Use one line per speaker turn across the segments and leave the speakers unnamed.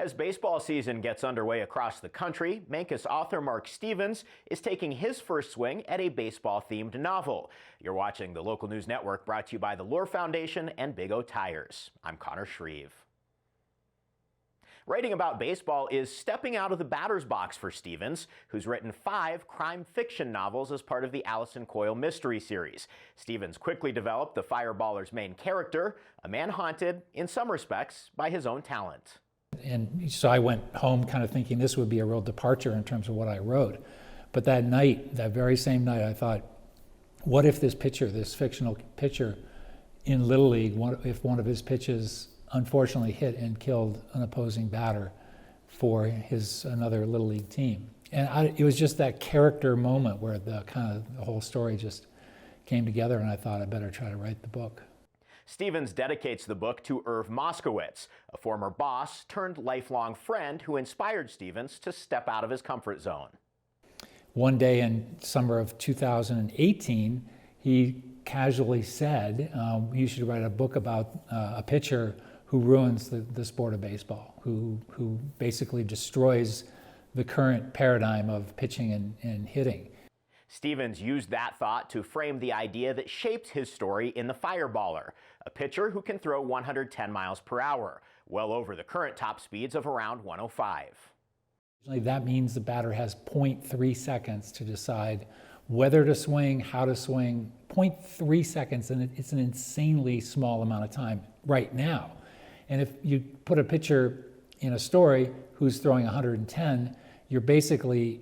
As baseball season gets underway across the country, Mancus author Mark Stevens is taking his first swing at a baseball-themed novel. You're watching the Local News Network, brought to you by the Lohr Foundation and Big O Tires. I'm Connor Shreve. Writing about baseball is stepping out of the batter's box for Stevens, who's written 5 crime fiction novels as part of the Allison Coyle mystery series. Stevens quickly developed the Fireballer's main character, a man haunted, in some respects, by his own talent.
And so I went home kind of thinking this would be a real departure in terms of what I wrote. But that night, that very same night, I thought, what if this pitcher, this fictional pitcher in Little League, if one of his pitches unfortunately hit and killed an opposing batter for another Little League team. And it was just that character moment where the whole story just came together, and I thought I better try to write the book.
Stevens dedicates the book to Irv Moskowitz, a former boss turned lifelong friend who inspired Stevens to step out of his comfort zone.
One day in summer of 2018, he casually said, you should write a book about a pitcher who ruins the sport of baseball, who basically destroys the current paradigm of pitching and hitting.
Stevens used that thought to frame the idea that shaped his story in The Fireballer, a pitcher who can throw 110 miles per hour, well over the current top speeds of around 105.
That means the batter has 0.3 seconds to decide whether to swing, how to swing. 0.3 seconds, and it's an insanely small amount of time right now. And if you put a pitcher in a story who's throwing 110, you're basically,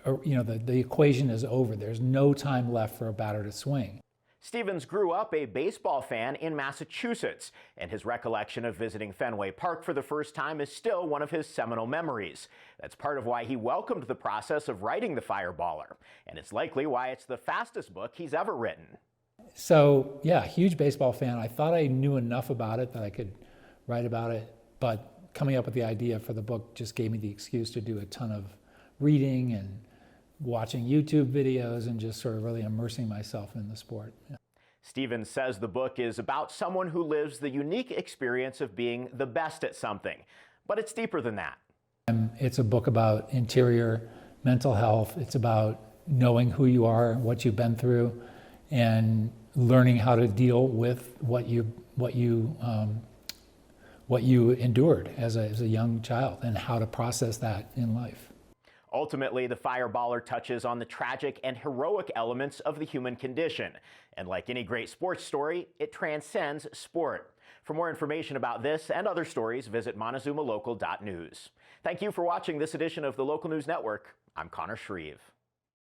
the equation is over. There's no time left for a batter to swing.
Stevens grew up a baseball fan in Massachusetts, and his recollection of visiting Fenway Park for the first time is still one of his seminal memories. That's part of why he welcomed the process of writing The Fireballer, and it's likely why it's the fastest book he's ever written.
So, yeah, huge baseball fan. I thought I knew enough about it that I could write about it, but coming up with the idea for the book just gave me the excuse to do a ton of reading and watching YouTube videos and just sort of really immersing myself in the sport. Yeah.
Stevens says the book is about someone who lives the unique experience of being the best at something, but it's deeper than that.
It's a book about interior mental health. It's about knowing who you are, what you've been through, and learning how to deal with what you endured as a young child and how to process that in life.
Ultimately, The Fireballer touches on the tragic and heroic elements of the human condition. And like any great sports story, it transcends sport. For more information about this and other stories, visit montezumalocal.news. Thank you for watching this edition of the Local News Network. I'm Connor Shreve.